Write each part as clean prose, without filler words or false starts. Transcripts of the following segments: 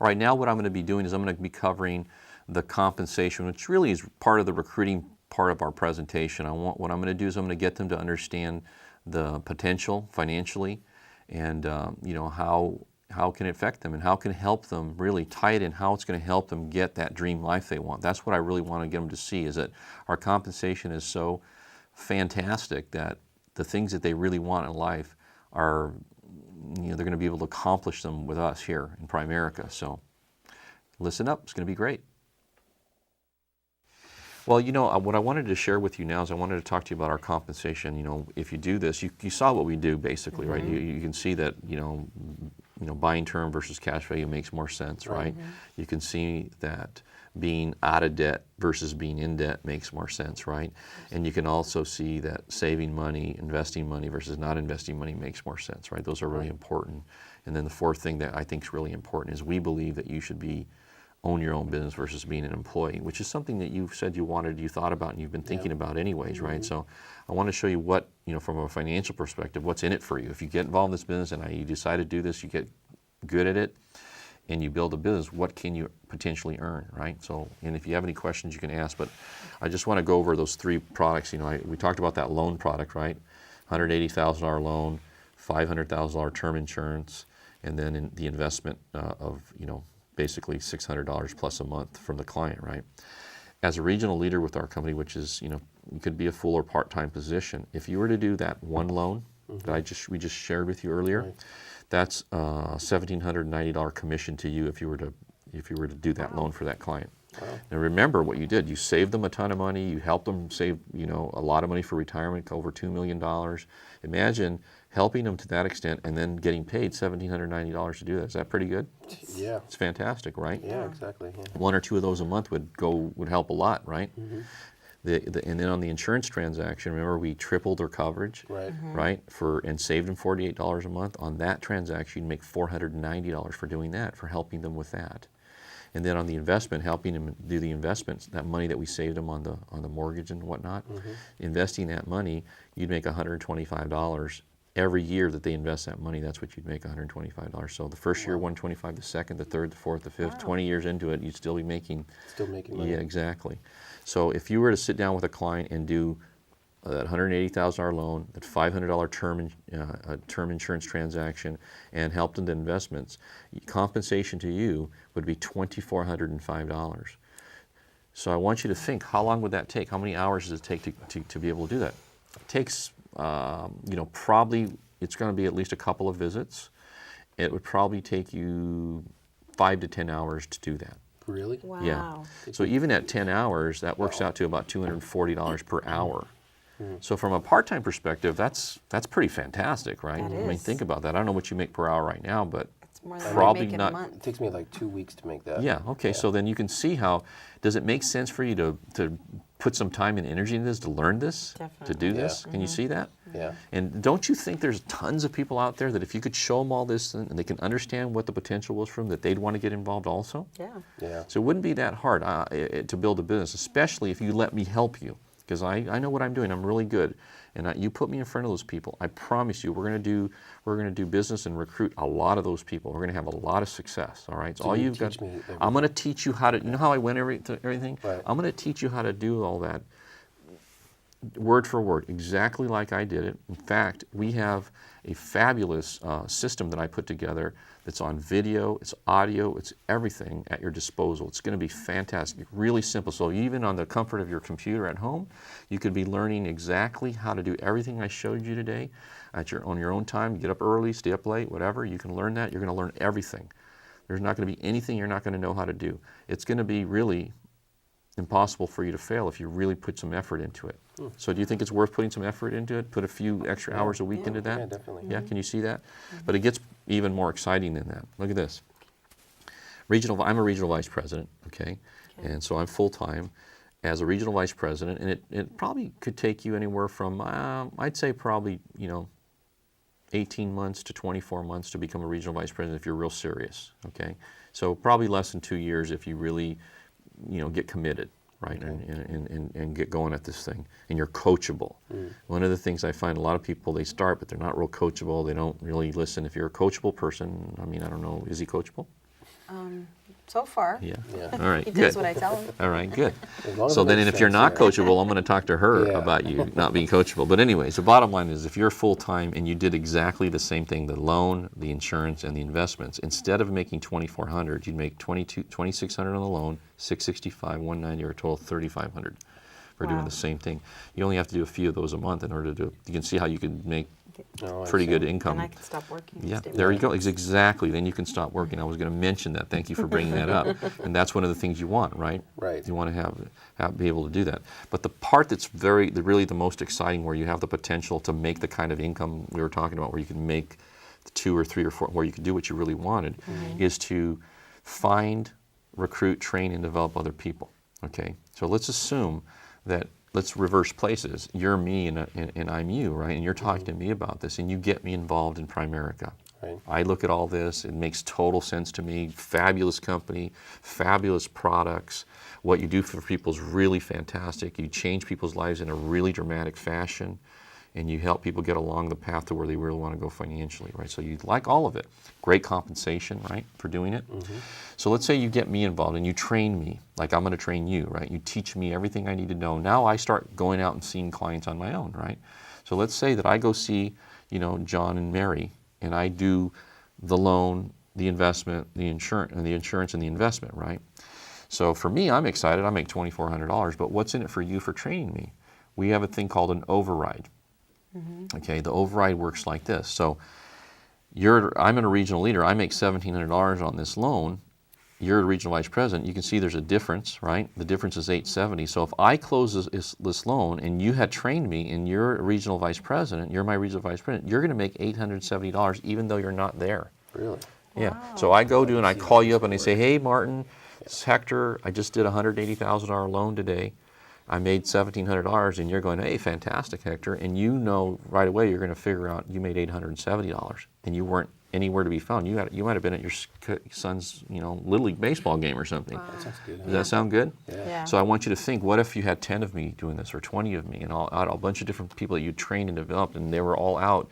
All right, now what I'm going to be doing is I'm going to be covering the compensation, which really is part of the recruiting part of our presentation. What I'm going to do is I'm going to get them to understand the potential financially, and how can it affect them, and how can it help them really tie it in, how it's going to help them get that dream life they want. That's what I really want to get them to see, is that our compensation is so fantastic that the things that they really want in life are, they're going to be able to accomplish them with us here in Primerica. So listen up, it's going to be great. Well, what I wanted to share with you now is I wanted to talk to you about our compensation. If you do this, you saw what we do basically, right? You can see that, buying term versus cash value makes more sense, right? You can see that being out of debt versus being in debt makes more sense, right? And you can also see that saving money, investing money versus not investing money makes more sense, right? Those are really important. And then the fourth thing that I think is really important is we believe that you should own your own business versus being an employee, which is something that you've said you thought about and you've been thinking about anyways, right? So I want to show you what, from a financial perspective, what's in it for you. If you get involved in this business and you decide to do this, you get good at it, and you build a business, what can you potentially earn, right? So, and if you have any questions, you can ask, but I just want to go over those three products. We talked about that loan product, right? $180,000 loan, $500,000 term insurance, and then in the investment of, basically $600 plus a month from the client, right? As a regional leader with our company, which is, you could be a full or part-time position. If you were to do that one loan that we just shared with you earlier, that's $1,790 commission to you if you were to do that loan for that client. Now remember what you did. You saved them a ton of money. You helped them save, a lot of money for retirement, over $2 million. Imagine helping them to that extent and then getting paid $1,790 to do that. Is that pretty good? Yeah. It's fantastic, right? Yeah, exactly. Yeah. One or two of those a month would help a lot, right? And then on the insurance transaction, remember we tripled their coverage, right? And saved them $48 a month. On that transaction, you'd make $490 for doing that, for helping them with that. And then on the investment, helping them do the investments, that money that we saved them on the mortgage and whatnot, investing that money, you'd make $125 every year that they invest that money. That's what you'd make, $125. So the first year, $125, the second, the third, the fourth, the fifth, 20 years into it, you'd still be making. Still making money. Yeah, exactly. So if you were to sit down with a client and do that $180,000 loan, that $500 term insurance transaction, and help them to investments, compensation to you would be $2,405. So I want you to think, how long would that take? How many hours does it take to be able to do that? It takes, probably it's going to be at least a couple of visits. It would probably take you 5 to 10 hours to do that. Really? Wow. Yeah. So even at 10 hours, that works out to about $240 per hour. So from a part-time perspective, that's pretty fantastic, right? That I mean, is. think about that. I don't know what you make per hour right now, but It's more than probably we make in not. a month. It takes me like 2 weeks to make that. Yeah, okay, so then you can see how, does it make sense for you to put some time and energy into this, to learn this, to do Definitely. this? Can you see that? Yeah. And don't you think there's tons of people out there that if you could show them all this and they can understand what the potential was for them, that they'd want to get involved also? Yeah. Yeah. So it wouldn't be that hard to build a business, especially if you let me help you, because I know what I'm doing. I'm really good, and you put me in front of those people. I promise you, we're going to do business and recruit a lot of those people. We're going to have a lot of success. All right. So all you've got. I'm going to teach you how to. You know how I win everything. Right. I'm going to teach you how to do all that, word for word, exactly like I did it. In fact, we have a fabulous system that I put together that's on video, it's audio, it's everything at your disposal. It's going to be fantastic, really simple. So even on the comfort of your computer at home, you could be learning exactly how to do everything I showed you today on your own time. Get up early, stay up late, whatever. You can learn that. You're going to learn everything. There's not going to be anything you're not going to know how to do. It's going to be really impossible for you to fail if you really put some effort into it. So do you think it's worth putting some effort into it? Put a few extra hours a week into that? Yeah, definitely. Yeah, can you see that? But it gets even more exciting than that. Look at this. I'm a regional vice president, okay? And so I'm full-time as a regional vice president, and it probably could take you anywhere from, I'd say probably, 18 months to 24 months to become a regional vice president if you're real serious, okay? So probably less than 2 years if you really, get committed, right, and get going at this thing, and you're coachable. One of the things I find, a lot of people, they start, but they're not real coachable. They don't really listen. If you're a coachable person, I don't know, is he coachable? So far. Yeah. Yeah. All right. He Good. does what I tell him. All right. Good. As long as So it then, makes and if you're sense, not yeah. coachable, I'm going to talk to her Yeah. about you not being coachable. But anyways, the bottom line is, if you're full time and you did exactly the same thing, the loan, the insurance, and the investments, instead of making $2,400, you'd make $2,600 on the loan, $665, $190, or a total of $3,500 for doing Wow. the same thing. You only have to do a few of those a month in order to do it. You can see how you can make Oh, I pretty see. good And income. I can stop working. Yeah, Stay there you working. go. Exactly. Then you can stop working. I was going to mention that. Thank you for bringing that up. And that's one of the things you want, right? Right. You want to be able to do that. But the part that's really the most exciting, where you have the potential to make the kind of income we were talking about, where you can make the 2 or 3 or 4, where you can do what you really wanted, is to find, recruit, train, and develop other people. Okay. So let's assume that. Let's reverse places. You're me and I'm you, right? And you're talking to me about this, and you get me involved in Primerica. Right. I look at all this, it makes total sense to me. Fabulous company, fabulous products. What you do for people is really fantastic. You change people's lives in a really dramatic fashion, and you help people get along the path to where they really want to go financially, right? So you like all of it. Great compensation, right, for doing it. So let's say you get me involved and you train me, like I'm going to train you, right? You teach me everything I need to know. Now I start going out and seeing clients on my own, right? So let's say that I go see, John and Mary, and I do the loan, the investment, the insurance, and the investment, right? So for me, I'm excited. I make $2,400, but what's in it for you for training me? We have a thing called an override. Okay, the override works like this. So I'm a regional leader. I make $1,700 on this loan. You're a regional vice president. You can see there's a difference, right? The difference is $870. So if I close this loan and you had trained me and you're a regional vice president, you're my regional vice president, you're going to make $870 even though you're not there. Really? Yeah. Wow. So I go to and I call you up and I say, hey, Martin, it's Hector. I just did a $180,000 loan today. I made $1,700, and you're going, hey, fantastic, Hector. And you know right away you're going to figure out you made $870, and you weren't anywhere to be found. You might have been at your son's Little League baseball game or something. That sounds good. Does that sound good? Yeah. So I want you to think, what if you had 10 of me doing this, or 20 of me, and a bunch of different people that you trained and developed, and they were all out,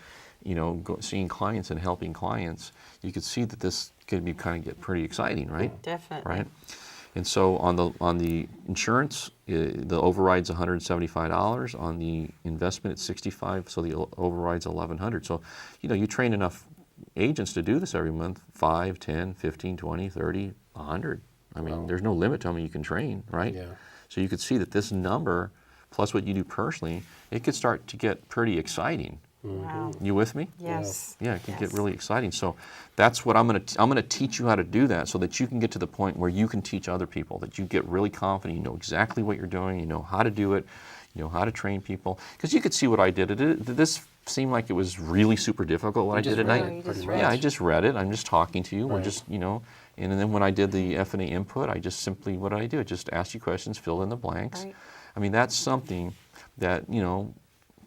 seeing clients and helping clients. You could see that this could be kind of get pretty exciting, right? Definitely. Right. And so on the insurance, the override's $175. On the investment, it's $65. So the override's $1,100. So you train enough agents to do this every month: 5, 10, 15, 20, 30, 100. I mean, there's no limit to how many you can train, right? Yeah. So you could see that this number, plus what you do personally, it could start to get pretty exciting. Wow. You with me? Yes. Yeah, it can get Yes. really exciting. So that's what I'm going to teach you how to do that, so that you can get to the point where you can teach other people, that you get really confident, you know exactly what you're doing, you know how to do it, you know how to train people. Because you could see what I did. Did this seem like it was really super difficult what I did just tonight? read you it, pretty just much. read Yeah, I just read it. I'm just talking to you. We're Right. just, and then when I did the F&A input, I just simply, what did I do? I just asked you questions, fill in the blanks. Right. I mean, that's something that,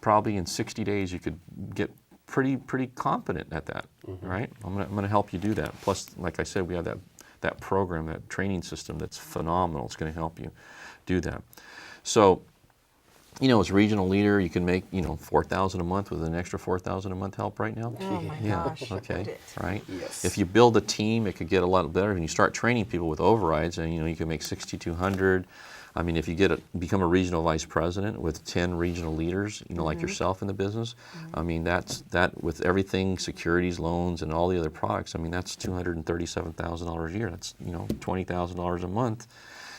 probably in 60 days you could get pretty confident at that, right? I'm gonna help you do that. Plus, like I said, we have that program, that training system that's phenomenal. It's going to help you do that. So, as regional leader, you can make $4,000 a month with an extra $4,000 a month help right now. Oh my Yeah. gosh. Okay. Would it? Right. Yes. If you build a team, it could get a lot better. And you start training people with overrides, and you can make $6,200. I mean, if you become a regional vice president with 10 regional leaders, like yourself in the business, I mean, that with everything, securities, loans, and all the other products, I mean, that's $237,000 a year. That's $20,000 a month.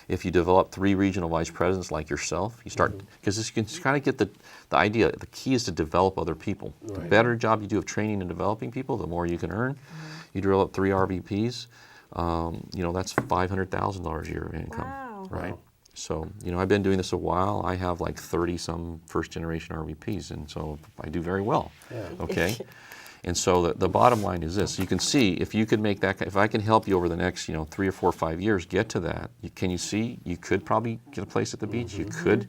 If you develop 3 regional vice presidents like yourself, you start, because you can kind of get the idea. The key is to develop other people. The Right. better job you do of training and developing people, the more you can earn. You develop 3 RVPs, that's $500,000 a year of income, Wow. right? Wow. So, I've been doing this a while. I have like 30-some first-generation RVPs, and so I do very well. Yeah. Okay? And so the bottom line is this. You can see, if you could make that, if I can help you over the next, 3 or 4 or 5 years get to that, can you see, you could probably get a place at the beach. You could,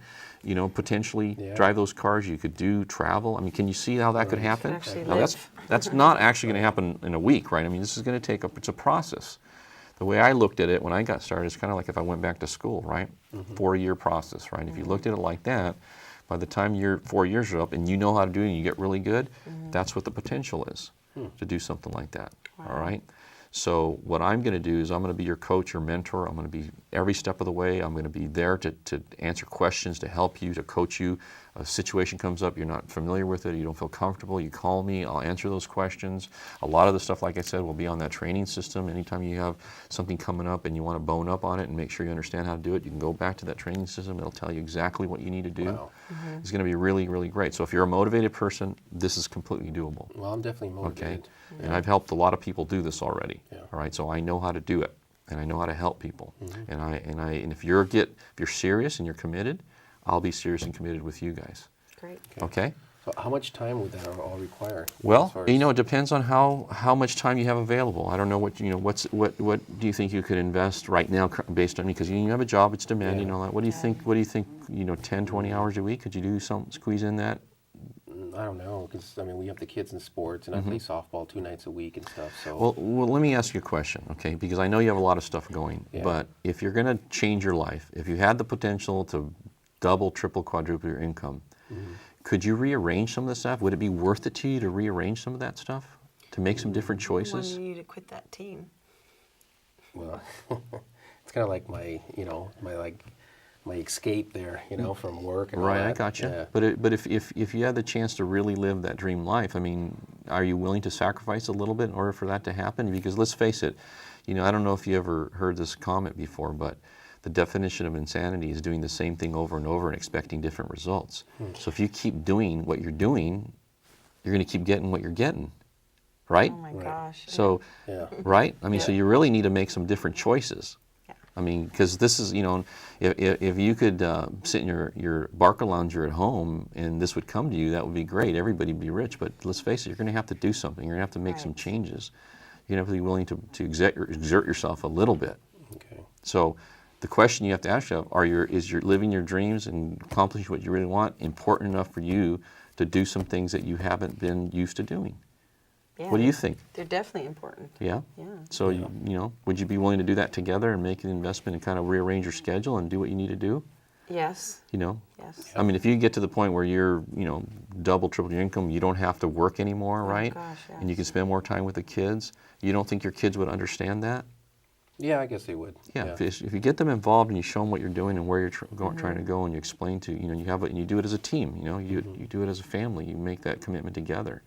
potentially Yeah. drive those cars. You could do travel. I mean, can you see how that could Right. happen? Actually Now, live. that's not actually going to happen in a week, right? I mean, this is going to take it's a process. The way I looked at it when I got started is kind of like if I went back to school, right? 4-year process, right? If you looked at it like that, by the time your 4 years are up and you know how to do it and you get really good, that's what the potential is to do something like that, all right? So what I'm going to do is I'm going to be your coach or mentor. I'm going to be every step of the way. I'm going to be there to answer questions, to help you, to coach you. A situation comes up, you're not familiar with it, you don't feel comfortable, you call me, I'll answer those questions. A lot of the stuff, like I said, will be on that training system. Anytime you have something coming up and you want to bone up on it and make sure you understand how to do it, you can go back to that training system. It'll tell you exactly what you need to do. Wow. It's going to be really, really great. So if you're a motivated person, this is completely doable. Well, I'm definitely Okay, motivated. and I've helped a lot of people do this already. Yeah. All right, so I know how to do it, and I know how to help people. And if you're serious and you're committed, I'll be serious and committed with you guys. Great. Okay. So how much time would that all require? as Well, far you as- know, it depends on how much time you have available. I don't know what what do you think you could invest right now based on, because you have a job, it's demanding and all that. What do you think? What do you think? 10, 20 hours a week? Could you do squeeze in that? I don't know, because I mean, we have the kids in sports, and I play softball 2 nights a week and stuff. So Well, let me ask you a question, okay? Because I know you have a lot of stuff going, Yeah. but if you're going to change your life, if you had the potential to double, triple, quadruple your income, could you rearrange some of the stuff? Would it be worth it to you to rearrange some of that stuff, to make some different When choices? you need to quit that team. well, it's kind of like my escape there, from work and all Right, I that. got you. Yeah. But if you had the chance to really live that dream life, I mean, are you willing to sacrifice a little bit in order for that to happen? Because let's face it, I don't know if you ever heard this comment before, but the definition of insanity is doing the same thing over and over and expecting different results. So if you keep doing what you're doing, you're going to keep getting what you're getting, right? Oh my Right. gosh. So, Yeah. right? I mean, so you really need to make some different choices. Yeah. I mean, because this is, if you could sit in your Barker lounger at home and this would come to you, that would be great. Everybody would be rich. But let's face it, you're going to have to do something. You're going to have to make some Right. changes. You're going to have to be willing to exert yourself a little bit. Okay. So the question you have to ask yourself, is your living your dreams and accomplishing what you really want important enough for you to do some things that you haven't been used to doing? Yeah, What do you think? They're definitely important. Yeah? Yeah. So, Yeah. would you be willing to do that together and make an investment and kind of rearrange your schedule and do what you need to do? Yes. Yes. I mean, if you get to the point where you're, double, triple your income, you don't have to work anymore, right? gosh, And you can yes. spend more time with the kids. You don't think your kids would understand that? Yeah, I guess they would. Yeah. If you get them involved and you show them what you're doing and where you're trying to go, and you explain to, you have it, and you do it as a team, you do it as a family, you make that commitment together.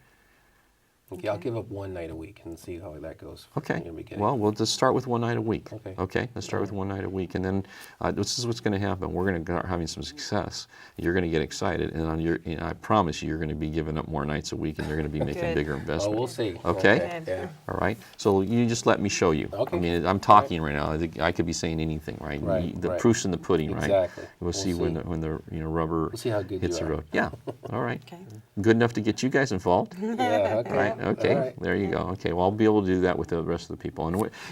Okay, I'll give up 1 night a week and see how that goes. Okay. In the beginning. Well, we'll just start with 1 night a week. Okay. Okay. Let's start with 1 night a week, and then this is what's going to happen. We're going to start having some success. You're going to get excited, and I promise you're going to be giving up more nights a week, and you're going to be making Good. bigger Oh, investments. we'll see. Okay. Yeah. All right. So you just let me show you. Okay. I mean, I'm talking right now. I could be saying anything, right? Right, The right. proof's in the pudding, right? Exactly. We'll We'll see see. when the rubber We'll see how good hits you the are. road. Yeah. All right. Okay. Good enough to get you guys involved. Yeah, okay. Right. Okay. All right. There you go. Okay. Well, I'll be able to do that with the rest of the people.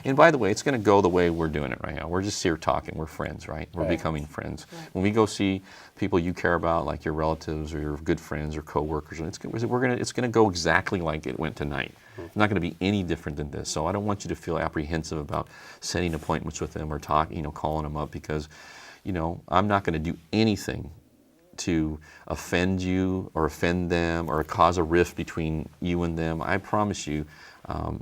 And by the way, it's going to go the way we're doing it right now. We're just here talking. We're friends, right? We're Right. becoming friends. When we go see people you care about, like your relatives or your good friends or coworkers, it's going to go exactly like it went tonight. It's not going to be any different than this. So I don't want you to feel apprehensive about setting appointments with them or calling them up, because, I'm not going to do anything to offend you or offend them or cause a rift between you and them. I promise you,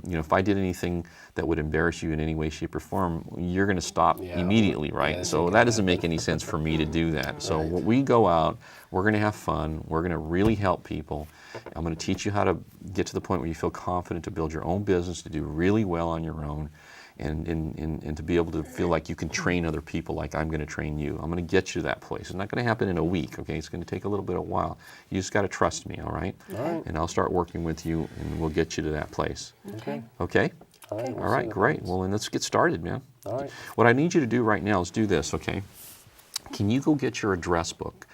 if I did anything that would embarrass you in any way, shape, or form, you're going to stop Yeah. immediately, right? Yeah, So it's that doesn't make any sense for me to do that. So Right. when we go out, we're going to have fun. We're going to really help people. I'm going to teach you how to get to the point where you feel confident to build your own business, to do really well on your own, and to be able to feel like you can train other people like I'm going to train you. I'm going to get you to that place. It's not going to happen in a week, okay? It's going to take a little bit of while. You just got to trust me, all right? All right. And I'll start working with you, and we'll get you to that place. Okay. Okay? All right. we'll All see right, what great. happens. Well, then let's get started, man. All right. What I need you to do right now is do this, okay? Can you go get your address book?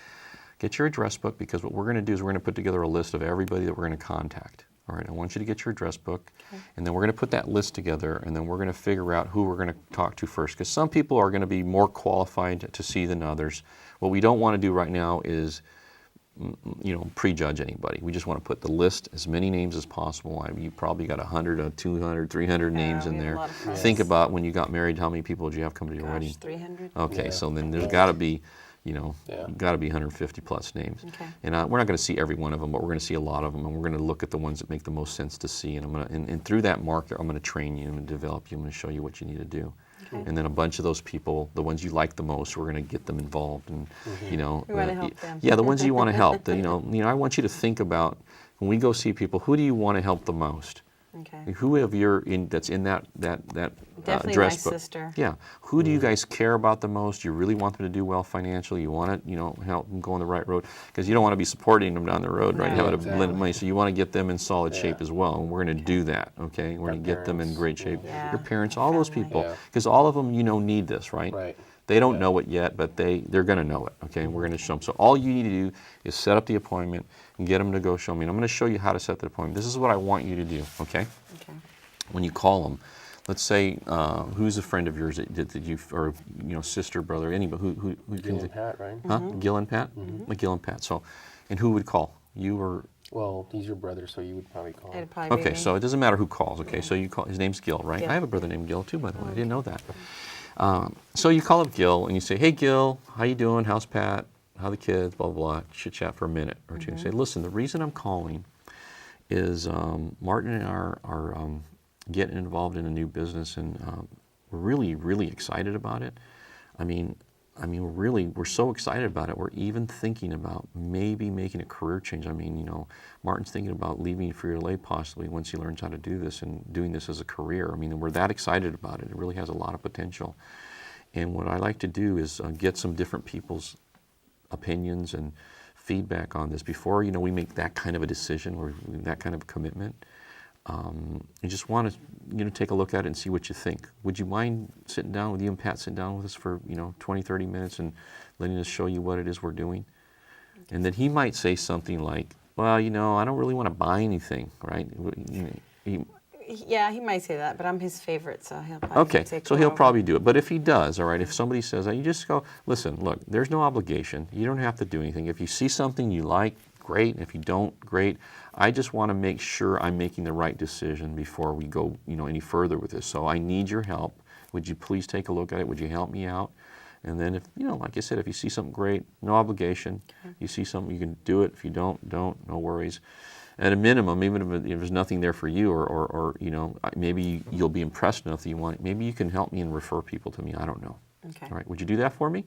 Get your address book, because what we're going to do is we're going to put together a list of everybody that we're going to contact. All right, I want you to get your address book, and then we're going to put that list together, and then we're going to figure out who we're going to talk to first, because some people are going to be more qualified to see than others. What we don't want to do right now is prejudge anybody. We just want to put the list, as many names as possible. You probably got 100, 200, 300 names we in have a there. lot of friends. Think about when you got married, how many people did you have come to your wedding? Gosh, 300. Okay, Yeah. so then there's got to be, Yeah. got to be 150 plus names. Okay. And we're not going to see every one of them, but we're going to see a lot of them, and we're going to look at the ones that make the most sense to see. And through that market, I'm going to train you and develop you. I'm going to show you what you need to do. Okay. And then a bunch of those people, the ones you like the most, we're going to get them involved. And We wanna help them. Yeah, the ones you want to help. I want you to think about when we go see people, who do you want to help the most? Okay. Who have your that's in that Definitely address my book? sister. Yeah. Who do you guys care about the most? You really want them to do well financially. You want to help them go on the right road because you don't want to be supporting them down the road, right? No, Having exactly. a blended money, so you want to get them in solid Yeah. shape as well. And we're going to do that. Okay. We're going to get them in parents. great shape. Yeah. Your parents, Our all those family. people, Yeah. because all of them need this, right? Right. They don't Yeah. know it yet, but they're going to know it. Okay, and we're going to show them. So all you need to do is set up the appointment and get them to go show me. And I'm going to show you how to set the appointment. This is what I want you to do. Okay, Okay. when you call them, let's say who's a friend of yours that you or sister, brother, anybody who Gil and Pat, right? Huh? Gil and Pat? Like Gil and Pat. So, and who would call? You or Well, he's your brother, so you would probably call him. It'd probably be okay, me. so it doesn't matter who calls. Okay, so you call. His name's Gil, right? Gil. I have a brother named Gil too, by the way. I didn't know that. So you call up Gil and you say, "Hey, Gil, how you doing? How's Pat? How the kids? Blah blah blah." Chit chat for a minute or two. Say, "Listen, the reason I'm calling is Martin and I are getting involved in a new business, and we're really, really excited about it. I mean, we're so excited about it. We're even thinking about maybe making a career change. I mean, Martin's thinking about leaving Frito-Lay possibly once he learns how to do this and doing this as a career. I mean, we're that excited about it. It really has a lot of potential. And what I like to do is get some different people's opinions and feedback on this before we make that kind of a decision or that kind of a commitment. You just want to take a look at it and see what you think. Would you mind sitting down with you and Pat, sitting down with us for 20, 30 minutes and letting us show you what it is we're doing? And then he might say something like, well, I don't really want to buy anything, right? Yeah, he might say that, but I'm his favorite, so he'll probably Okay, take so me he'll over. probably do it. But if he does, all right, if somebody says that, you just go, listen, look, there's no obligation. You don't have to do anything. If you see something you like, great. And if you don't, great. I just want to make sure I'm making the right decision before we go, any further with this. So I need your help. Would you please take a look at it? Would you help me out? And then if, like I said, if you see something great, no obligation. Okay. You see something, you can do it. If you don't, no worries. At a minimum, even if there's nothing there for you, or maybe you'll be impressed enough that you want, maybe you can help me and refer people to me. I don't know. Okay. All right, would you do that for me?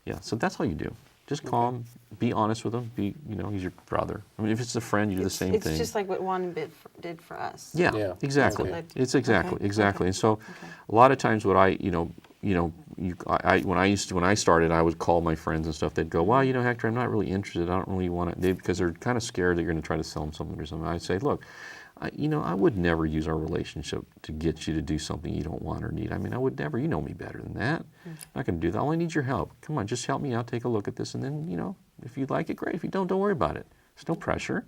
Yeah, so that's all you do. Just call him, be honest with him, he's your brother. I mean, if it's a friend, you do the same thing. It's just like what Juan did for us. Yeah, Yeah. exactly. Okay. It's exactly. Okay. And so a lot of times what when I started, I would call my friends and stuff. They'd go, well, Hector, I'm not really interested. I don't really want to, because they're kind of scared that you're going to try to sell them something or something. I'd say, look, I would never use our relationship to get you to do something you don't want or need. I mean, I would never. You know me better than that. I'm not going to do that. All I need is your help. Come on, just help me out. Take a look at this, and then, if you like it, great. If you don't worry about it. There's no pressure.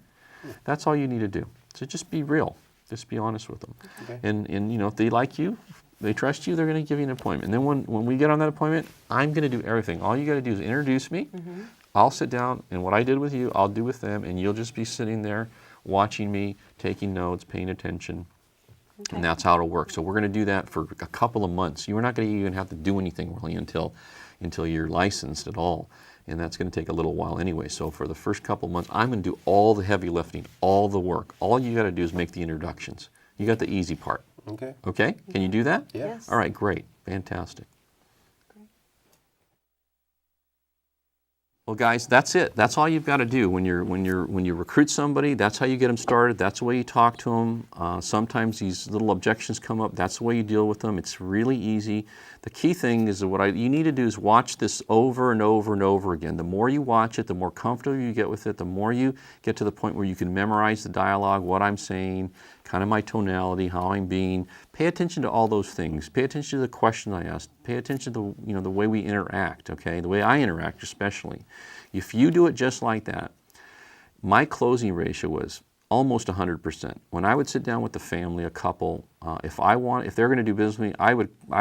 That's all you need to do. So just be real. Just be honest with them. Okay. And if they like you, they trust you, they're going to give you an appointment. And then when we get on that appointment, I'm going to do everything. All you got to do is introduce me. I'll sit down, and what I did with you, I'll do with them, and you'll just be sitting there watching me, taking notes, paying attention. Okay. And that's how it'll work. So we're going to do that for a couple of months. You're not going to even have to do anything really until you're licensed at all. And that's going to take a little while anyway. So for the first couple of months, I'm going to do all the heavy lifting, all the work. All you got to do is make the introductions. You got the easy part. Okay. Okay? Can you do that? Yeah. Yes. All right, great. Fantastic. Well, guys, that's it. That's all you've got to do when you recruit somebody. That's how you get them started. That's the way you talk to them. Sometimes these little objections come up. That's the way you deal with them. It's really easy. The key thing is that what you need to do is watch this over and over and over again. The more you watch it, the more comfortable you get with it. The more you get to the point where you can memorize the dialogue, what I'm saying, kind of my tonality, how I'm being. Pay attention to all those things. Pay attention to the question I asked. Pay attention to the way we interact. Okay, the way I interact, especially. If you do it just like that, my closing ratio was almost 100%. When I would sit down with the family, a couple, if they're going to do business with me, I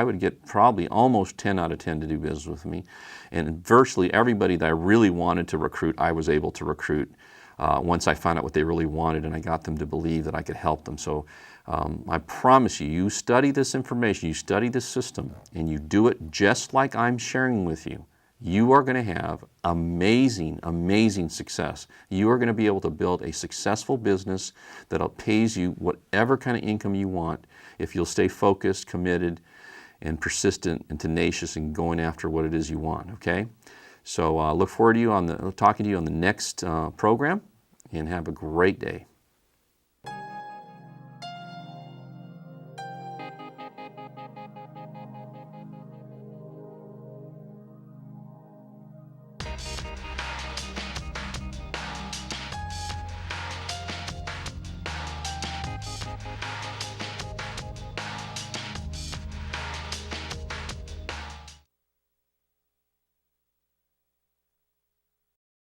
would get probably almost 10 out of 10 to do business with me, and virtually everybody that I really wanted to recruit, I was able to recruit once I found out what they really wanted, and I got them to believe that I could help them. So I promise you, you study this information, you study this system, and you do it just like I'm sharing with you. you are going to have amazing, amazing success. You are going to be able to build a successful business that pays you whatever kind of income you want if you'll stay focused, committed, and persistent and tenacious in going after what it is you want, okay? So look forward to talking to you on the next program, and have a great day.